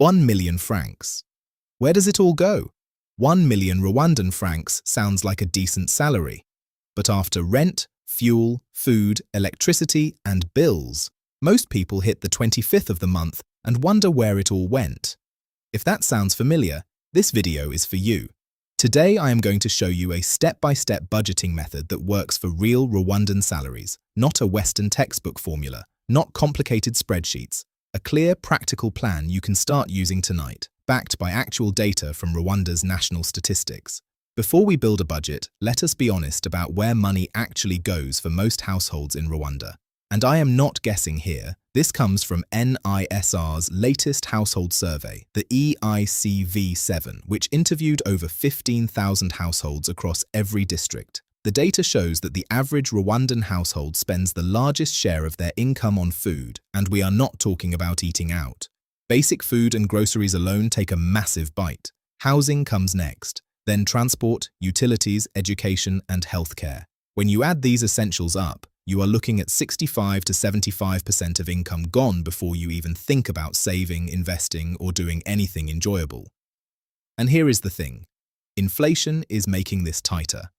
1 million francs. Where does it all go? 1 million Rwandan francs sounds like a decent salary. But after rent, fuel, food, electricity, and bills, most people hit the 25th of the month and wonder where it all went. If that sounds familiar, this video is for you. Today I am going to show you a step-by-step budgeting method that works for real Rwandan salaries, not a Western textbook formula, not complicated spreadsheets. A clear, practical plan you can start using tonight, backed by actual data from Rwanda's national statistics. Before we build a budget, let us be honest about where money actually goes for most households in Rwanda. And I am not guessing here. This comes from NISR's latest household survey, the EICV7, which interviewed over 15,000 households across every district. The data shows that the average Rwandan household spends the largest share of their income on food, and we are not talking about eating out. Basic food and groceries alone take a massive bite. Housing comes next, then transport, utilities, education, and healthcare. When you add these essentials up, you are looking at 65 to 75% of income gone before you even think about saving, investing, or doing anything enjoyable. And here is the thing. Inflation is making this tighter.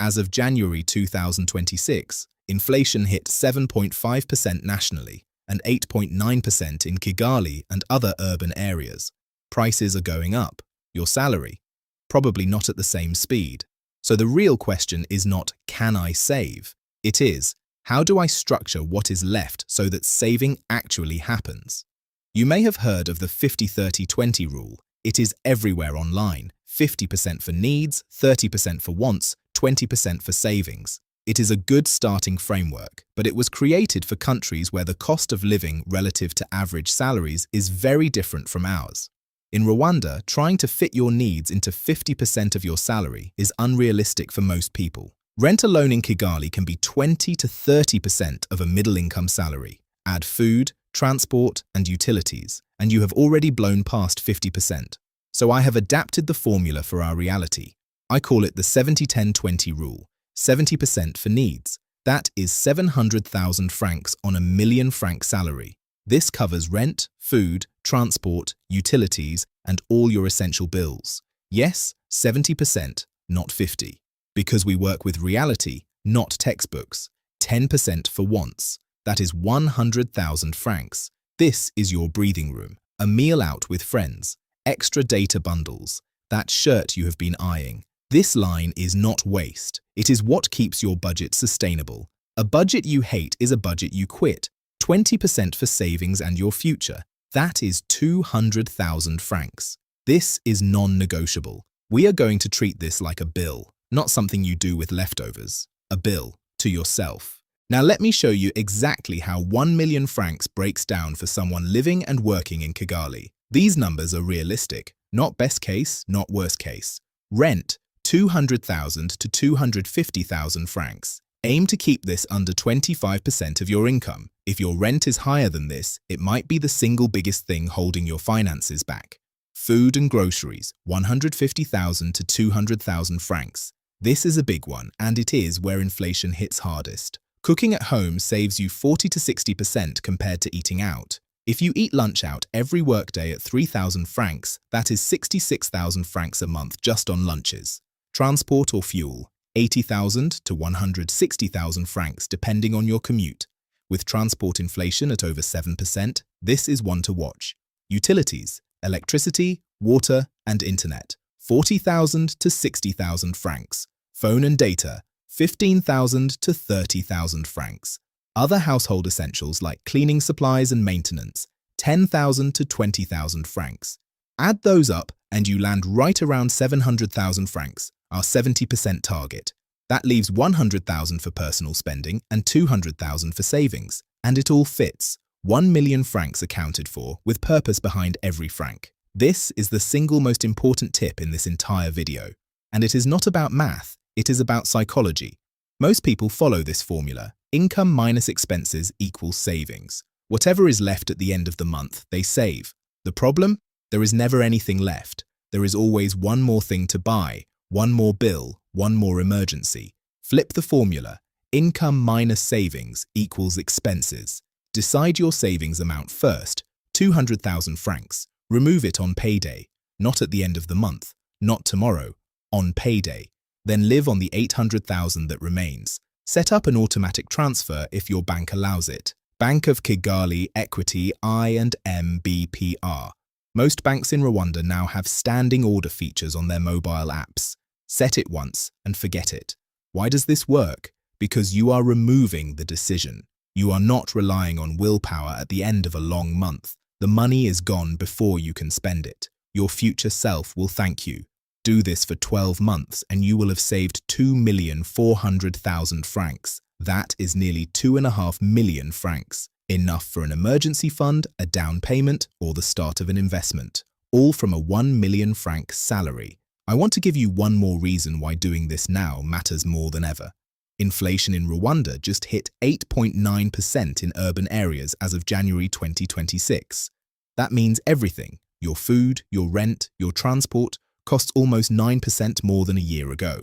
As of January 2026, inflation hit 7.5% nationally and 8.9% in Kigali and other urban areas. Prices are going up. Your salary? Probably not at the same speed. So the real question is not, can I save? It is, how do I structure what is left so that saving actually happens? You may have heard of the 50-30-20 rule. It is everywhere online. 50% for needs, 30% for wants, 20% for savings. It is a good starting framework, but it was created for countries where the cost of living relative to average salaries is very different from ours. In Rwanda, trying to fit your needs into 50% of your salary is unrealistic for most people. Rent alone in Kigali can be 20 to 30% of a middle-income salary. Add food, transport, and utilities, and you have already blown past 50%. So I have adapted the formula for our reality. I call it the 70-10-20 rule, 70% for needs. That is 700,000 francs on a million-franc salary. This covers rent, food, transport, utilities, and all your essential bills. Yes, 70%, not 50%. Because we work with reality, not textbooks. 10% for wants. That is 100,000 francs. This is your breathing room. A meal out with friends. Extra data bundles. That shirt you have been eyeing. This line is not waste. It is what keeps your budget sustainable. A budget you hate is a budget you quit. 20% for savings and your future. That is 200,000 francs. This is non-negotiable. We are going to treat this like a bill, not something you do with leftovers. A bill to yourself. Now let me show you exactly how 1 million francs breaks down for someone living and working in Kigali. These numbers are realistic, not best case, not worst case. Rent, 200,000 to 250,000 francs. Aim to keep this under 25% of your income. If your rent is higher than this, it might be the single biggest thing holding your finances back. Food and groceries, 150,000 to 200,000 francs. This is a big one, and it is where inflation hits hardest. Cooking at home saves you 40 to 60% compared to eating out. If you eat lunch out every workday at 3,000 francs, that is 66,000 francs a month just on lunches. Transport or fuel, 80,000 to 160,000 francs depending on your commute. With transport inflation at over 7%, this is one to watch. Utilities, electricity, water, and internet, 40,000 to 60,000 francs. Phone and data, 15,000 to 30,000 francs. Other household essentials like cleaning supplies and maintenance, 10,000 to 20,000 francs. Add those up and you land right around 700,000 francs, our 70% target. That leaves 100,000 for personal spending and 200,000 for savings. And it all fits. 1 million francs accounted for, with purpose behind every franc. This is the single most important tip in this entire video. And it is not about math, it is about psychology. Most people follow this formula. Income minus expenses equals savings. Whatever is left at the end of the month, they save. The problem? There is never anything left. There is always one more thing to buy, one more bill, one more emergency. Flip the formula. Income minus savings equals expenses. Decide your savings amount first, 200,000 francs. Remove it on payday, not at the end of the month, not tomorrow, on payday. Then live on the 800,000 that remains. Set up an automatic transfer if your bank allows it. Bank of Kigali, Equity, I&M BPR. Most banks in Rwanda now have standing order features on their mobile apps. Set it once and forget it. Why does this work? Because you are removing the decision. You are not relying on willpower at the end of a long month. The money is gone before you can spend it. Your future self will thank you. Do this for 12 months and you will have saved 2,400,000 francs. That is nearly 2.5 million francs. Enough for an emergency fund, a down payment, or the start of an investment. All from a 1 million franc salary. I want to give you one more reason why doing this now matters more than ever. Inflation in Rwanda just hit 8.9% in urban areas as of January 2026. That means everything, your food, your rent, your transport, costs almost 9% more than a year ago.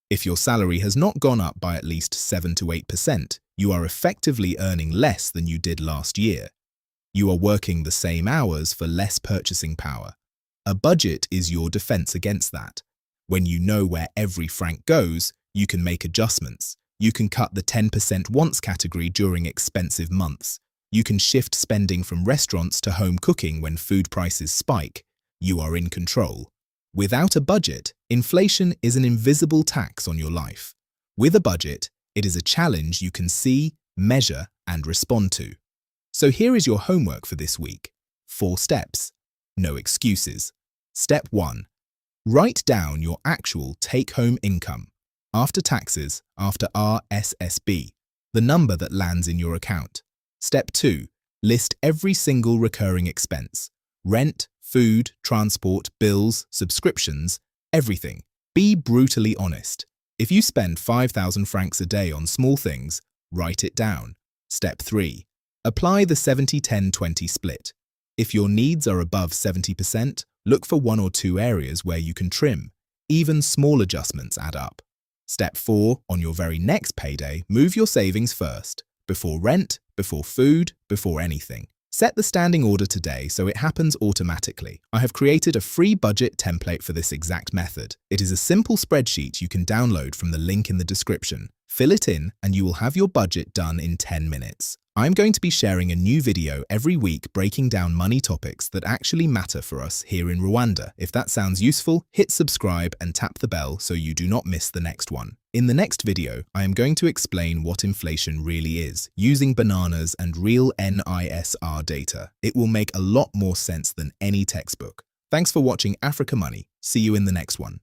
If your salary has not gone up by at least 7 to 8%, you are effectively earning less than you did last year. You are working the same hours for less purchasing power. A budget is your defense against that. When you know where every franc goes, you can make adjustments. You can cut the 10% wants category during expensive months. You can shift spending from restaurants to home cooking when food prices spike. You are in control. Without a budget, inflation is an invisible tax on your life. With a budget, it is a challenge you can see, measure, and respond to. So here is your homework for this week. 4 steps. No excuses. Step 1. Write down your actual take-home income, after taxes, after RSSB, the number that lands in your account. Step 2. List every single recurring expense. Rent, food, transport, bills, subscriptions, everything. Be brutally honest. If you spend 5,000 francs a day on small things, write it down. Step 3. Apply the 70-10-20 split. If your needs are above 70%, look for 1 or 2 areas where you can trim. Even small adjustments add up. Step 4. On your very next payday, move your savings first. Before rent, before food, before anything. Set the standing order today so it happens automatically. I have created a free budget template for this exact method. It is a simple spreadsheet you can download from the link in the description. Fill it in and you will have your budget done in 10 minutes. I'm going to be sharing a new video every week breaking down money topics that actually matter for us here in Rwanda. If that sounds useful, hit subscribe and tap the bell so you do not miss the next one. In the next video, I am going to explain what inflation really is, using bananas and real NISR data. It will make a lot more sense than any textbook. Thanks for watching Afrika Money. See you in the next one.